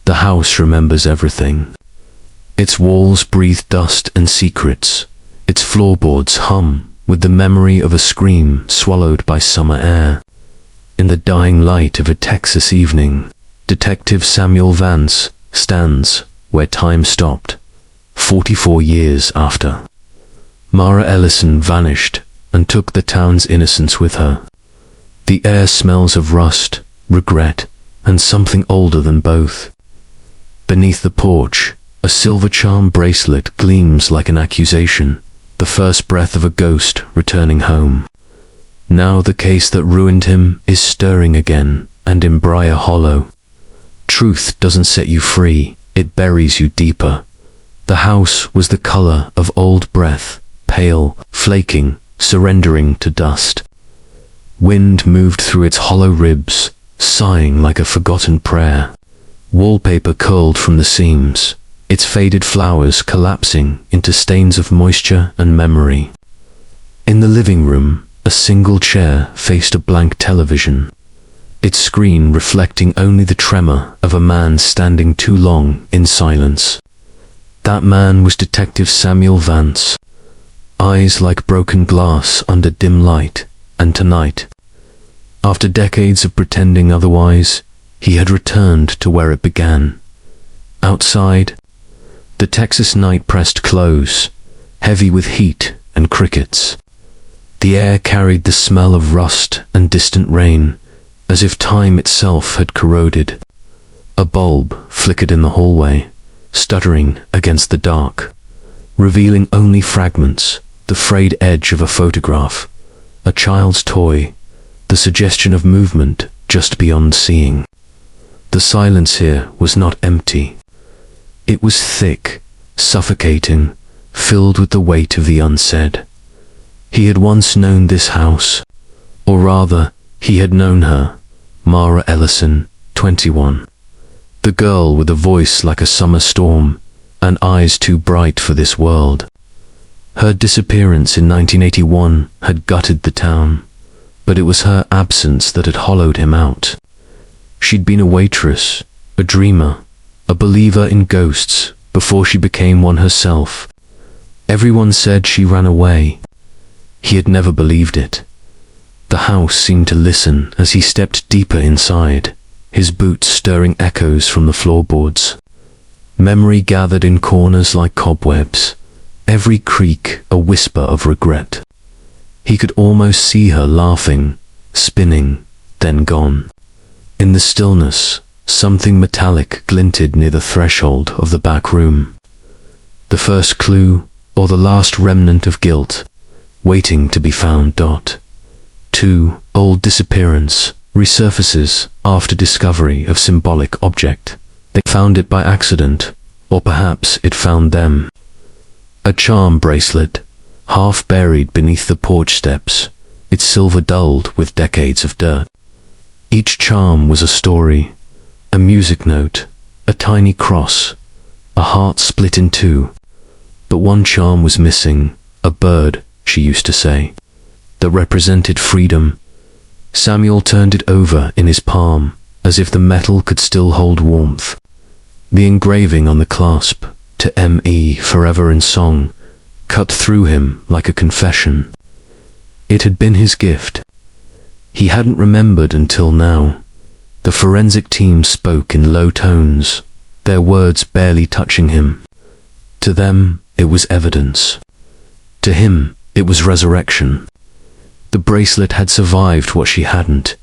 The house remembers everything. Its walls breathe dust and secrets. Its floorboards hum with the memory of a scream swallowed by summer air. In the dying light of a Texas evening, Detective Samuel Vance stands where time stopped, 44 years after. Mara Ellison vanished and took the town's innocence with her. The air smells of rust, regret, and something older than both. Beneath the porch, a silver charm bracelet gleams like an accusation, the first breath of a ghost returning home. Now the case that ruined him is stirring again, and in Briar Hollow. Truth doesn't set you free, it buries you deeper. The house was the color of old breath, pale, flaking, surrendering to dust. Wind moved through its hollow ribs, sighing like a forgotten prayer. Wallpaper curled from the seams, its faded flowers collapsing into stains of moisture and memory. In the living room, a single chair faced a blank television, its screen reflecting only the tremor of a man standing too long in silence. That man was Detective Samuel Vance, eyes like broken glass under dim light, and tonight, after decades of pretending otherwise, he had returned to where it began. Outside, the Texas night pressed close, heavy with heat and crickets. The air carried the smell of rust and distant rain, as if time itself had corroded. A bulb flickered in the hallway, stuttering against the dark, revealing only fragments, the frayed edge of a photograph, a child's toy, the suggestion of movement just beyond seeing. The silence here was not empty. It was thick, suffocating, filled with the weight of the unsaid. He had once known this house, or rather, he had known her, Mara Ellison, 21. The girl with a voice like a summer storm, and eyes too bright for this world. Her disappearance in 1981 had gutted the town, but it was her absence that had hollowed him out. She'd been a waitress, a dreamer, a believer in ghosts before she became one herself. Everyone said she ran away. He had never believed it. The house seemed to listen as he stepped deeper inside, his boots stirring echoes from the floorboards. Memory gathered in corners like cobwebs, every creak a whisper of regret. He could almost see her laughing, spinning, then gone. In the stillness, something metallic glinted near the threshold of the back room. The first clue, or the last remnant of guilt, waiting to be found. 2. Old disappearance resurfaces after discovery of symbolic object. They found it by accident, or perhaps it found them. A charm bracelet, half buried beneath the porch steps, its silver dulled with decades of dirt. Each charm was a story, a music note, a tiny cross, a heart split in two. But one charm was missing, a bird, she used to say, that represented freedom. Samuel turned it over in his palm, as if the metal could still hold warmth. The engraving on the clasp, to M.E. Forever in Song, cut through him like a confession. It had been his gift. He hadn't remembered until now. The forensic team spoke in low tones, their words barely touching him. To them, it was evidence. To him, it was resurrection. The bracelet had survived what she hadn't.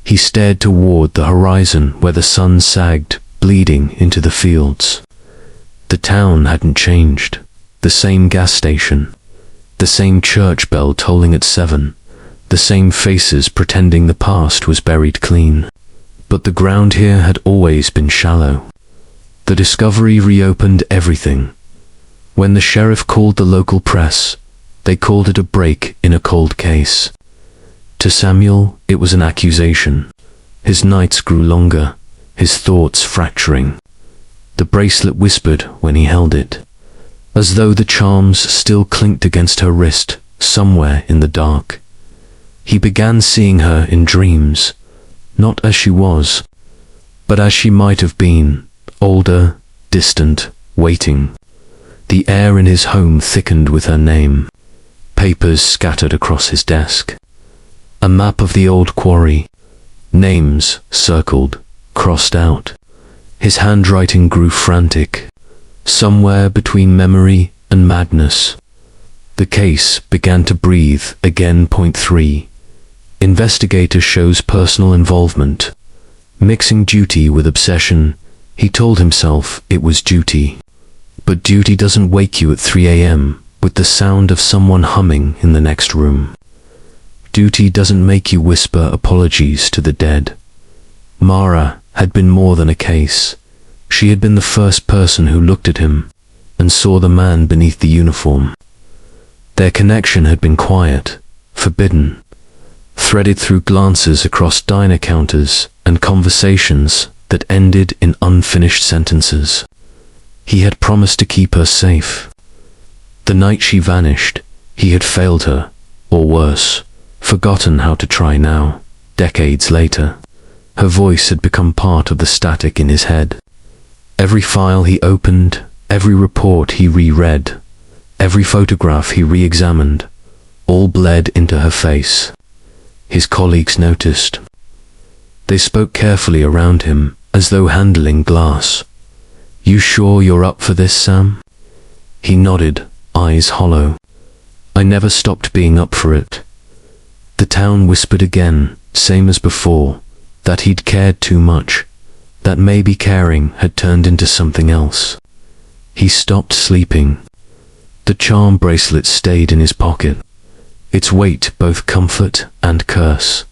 He stared toward the horizon where the sun sagged, bleeding into the fields. The town hadn't changed. The same gas station. The same church bell tolling at 7. The same faces pretending the past was buried clean. But the ground here had always been shallow. The discovery reopened everything. When the sheriff called the local press, they called it a break in a cold case. To Samuel, it was an accusation. His nights grew longer, his thoughts fracturing. The bracelet whispered when he held it, as though the charms still clinked against her wrist, somewhere in the dark. He began seeing her in dreams, not as she was, but as she might have been, older, distant, waiting. The air in his home thickened with her name. Papers scattered across his desk. A map of the old quarry. Names circled, crossed out. His handwriting grew frantic, somewhere between memory and madness. The case began to breathe again. Point 3. Investigator shows personal involvement. Mixing duty with obsession, he told himself it was duty. But duty doesn't wake you at 3 a.m. with the sound of someone humming in the next room. Duty doesn't make you whisper apologies to the dead. Mara had been more than a case. She had been the first person who looked at him and saw the man beneath the uniform. Their connection had been quiet, forbidden, threaded through glances across diner counters and conversations that ended in unfinished sentences. He had promised to keep her safe. The night she vanished, he had failed her, or worse, forgotten how to try now. Decades later, her voice had become part of the static in his head. Every file he opened, every report he reread, every photograph he re-examined, all bled into her face. His colleagues noticed. They spoke carefully around him, as though handling glass. "You sure you're up for this, Sam?" He nodded, eyes hollow. "I never stopped being up for it." The town whispered again, same as before, that he'd cared too much, that maybe caring had turned into something else. He stopped sleeping. The charm bracelet stayed in his pocket, its weight both comfort and curse.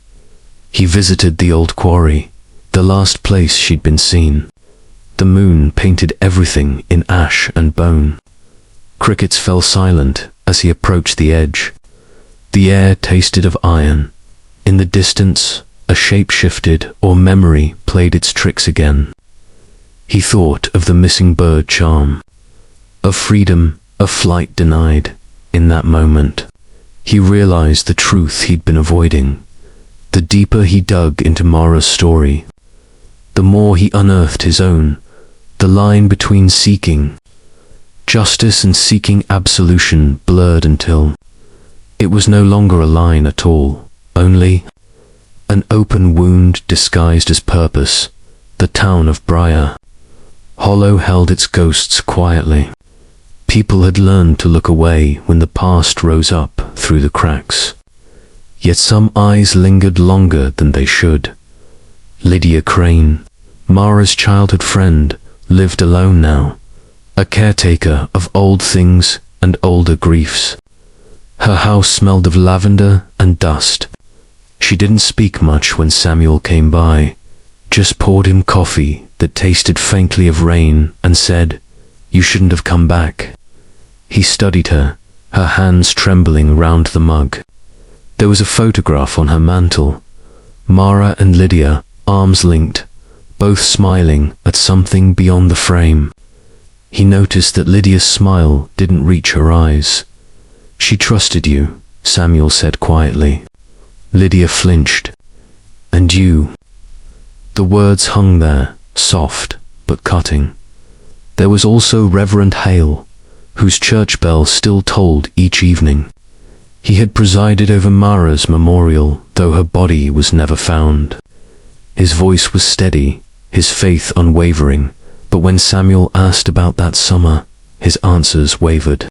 He visited the old quarry, the last place she'd been seen. The moon painted everything in ash and bone. Crickets fell silent as he approached the edge. The air tasted of iron. In the distance, a shape shifted or memory played its tricks again. He thought of the missing bird charm, of freedom, of flight denied. In that moment, he realized the truth he'd been avoiding. The deeper he dug into Mara's story, the more he unearthed his own. The line between seeking justice and seeking absolution blurred until it was no longer a line at all, only an open wound disguised as purpose. The town of Briar Hollow held its ghosts quietly. People had learned to look away when the past rose up through the cracks. Yet some eyes lingered longer than they should. Lydia Crane, Mara's childhood friend, lived alone now, a caretaker of old things and older griefs. Her house smelled of lavender and dust. She didn't speak much when Samuel came by, just poured him coffee that tasted faintly of rain and said, "You shouldn't have come back." He studied her, her hands trembling round the mug. There was a photograph on her mantel. Mara and Lydia, arms linked, both smiling at something beyond the frame. He noticed that Lydia's smile didn't reach her eyes. "She trusted you," Samuel said quietly. Lydia flinched. "And you?" The words hung there, soft but cutting. There was also Reverend Hale, whose church bell still tolled each evening. He had presided over Mara's memorial, though her body was never found. His voice was steady, his faith unwavering, but when Samuel asked about that summer, his answers wavered.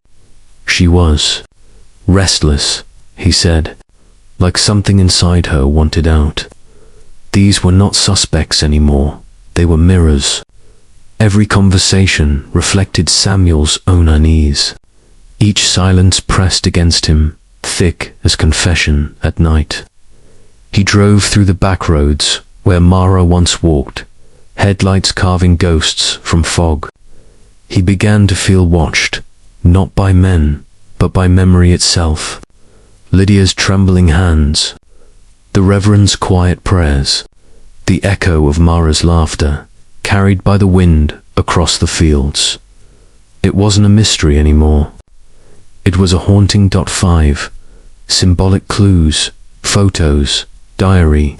"She was restless," he said, like something inside her wanted out. These were not suspects anymore, they were mirrors. Every conversation reflected Samuel's own unease. Each silence pressed against him, thick as confession at night. He drove through the back roads where Mara once walked, headlights carving ghosts from fog. He began to feel watched, not by men, but by memory itself. Lydia's trembling hands, the Reverend's quiet prayers, the echo of Mara's laughter, carried by the wind across the fields. It wasn't a mystery anymore. It was a haunting. 5. Symbolic clues, photos, diary,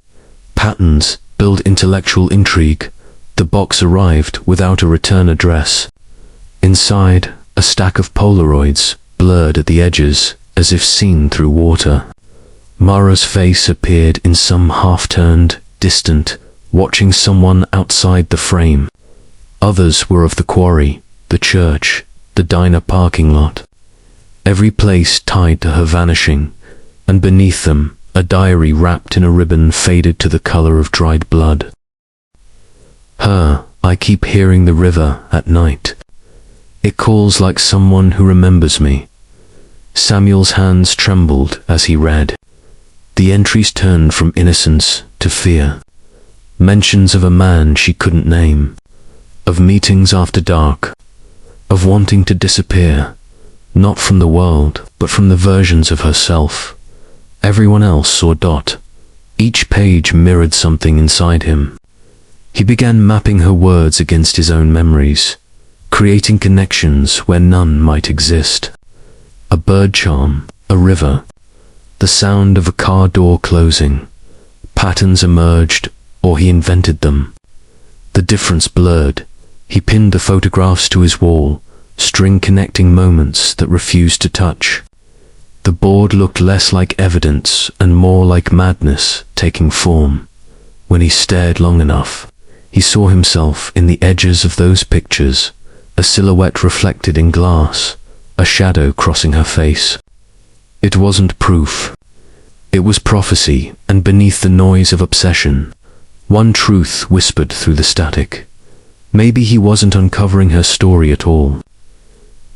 patterns build intellectual intrigue, The box arrived without a return address. Inside, a stack of Polaroids, blurred at the edges, as if seen through water. Mara's face appeared in some half-turned, distant, watching someone outside the frame. Others were of the quarry, the church, the diner parking lot. Every place tied to her vanishing, and beneath them, a diary wrapped in a ribbon faded to the color of dried blood. I keep hearing the river at night. It calls like someone who remembers me. Samuel's hands trembled as he read. The entries turned from innocence to fear. Mentions of a man she couldn't name. Of meetings after dark. Of wanting to disappear. Not from the world, but from the versions of herself. Everyone else saw Dot. Each page mirrored something inside him. He began mapping her words against his own memories, creating connections where none might exist. A bird charm, a river, the sound of a car door closing. Patterns emerged, or he invented them. The difference blurred. He pinned the photographs to his wall, string connecting moments that refused to touch. The board looked less like evidence and more like madness taking form. When he stared long enough, he saw himself in the edges of those pictures, a silhouette reflected in glass, a shadow crossing her face. It wasn't proof. It was prophecy, and beneath the noise of obsession, one truth whispered through the static. Maybe he wasn't uncovering her story at all.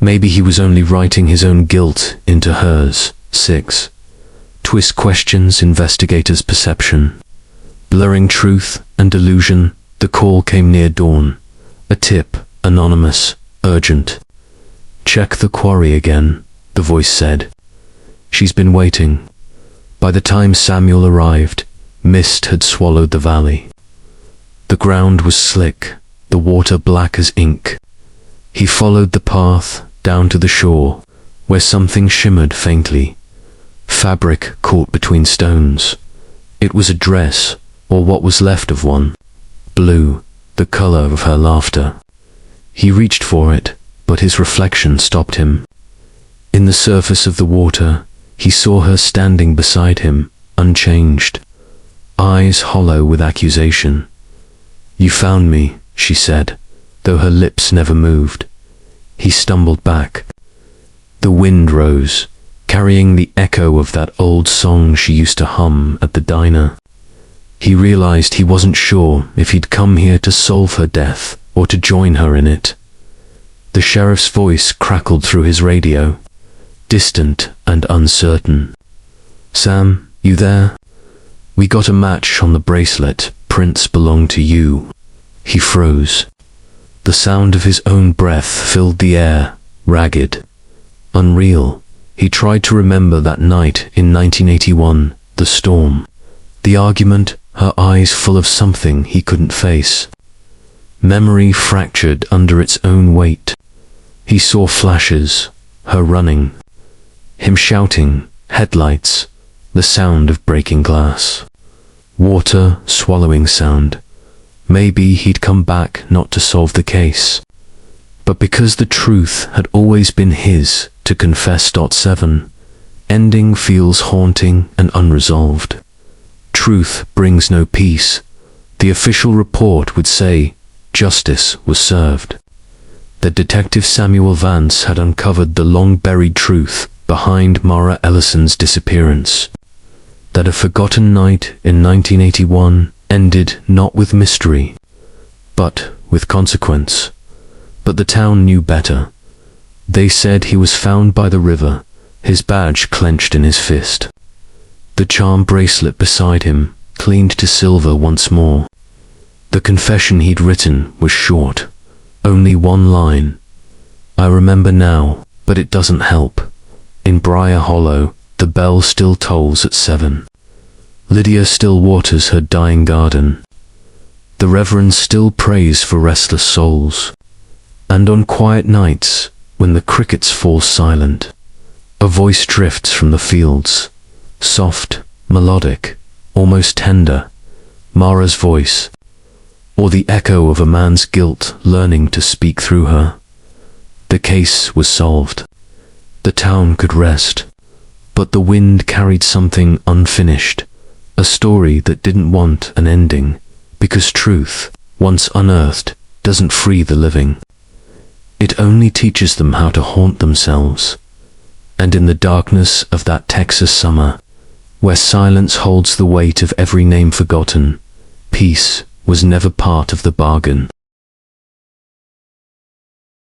Maybe he was only writing his own guilt into hers. 6. Twist questions investigators' perception. Blurring truth and delusion. The call came near dawn. A tip, anonymous, urgent. Check the quarry again, the voice said. She's been waiting. By the time Samuel arrived, mist had swallowed the valley. The ground was slick, the water black as ink. He followed the path down to the shore, where something shimmered faintly. Fabric caught between stones. It was a dress, or what was left of one. Blue, the color of her laughter. He reached for it, but his reflection stopped him. In the surface of the water, he saw her standing beside him, unchanged, eyes hollow with accusation. You found me, she said, though her lips never moved. He stumbled back. The wind rose, carrying the echo of that old song she used to hum at the diner. He realized he wasn't sure if he'd come here to solve her death or to join her in it. The sheriff's voice crackled through his radio, distant and uncertain. Sam, you there? We got a match on the bracelet. Prints belong to you. He froze. The sound of his own breath filled the air, ragged, unreal. He tried to remember that night in 1981, the storm, the argument, her eyes full of something he couldn't face. Memory fractured under its own weight. He saw flashes, her running, him shouting, headlights, the sound of breaking glass. Water swallowing sound. Maybe he'd come back not to solve the case, but because the truth had always been his to confess. 7. Ending feels haunting and unresolved. Truth brings no peace. The official report would say justice was served. That Detective Samuel Vance had uncovered the long-buried truth behind Mara Ellison's disappearance. That a forgotten night in 1981 ended not with mystery, but with consequence. But the town knew better. They said he was found by the river, his badge clenched in his fist. The charm bracelet beside him, cleaned to silver once more. The confession he'd written was short, only one line. I remember now, but it doesn't help. In Briar Hollow, the bell still tolls at 7. Lydia still waters her dying garden. The Reverend still prays for restless souls. And on quiet nights, when the crickets fall silent, a voice drifts from the fields, soft, melodic, almost tender. Mara's voice. or the echo of a man's guilt learning to speak through her. The case was solved. The town could rest. But the wind carried something unfinished, a story that didn't want an ending, because truth, once unearthed, doesn't free the living. It only teaches them how to haunt themselves. And in the darkness of that Texas summer, where silence holds the weight of every name forgotten, peace was never part of the bargain.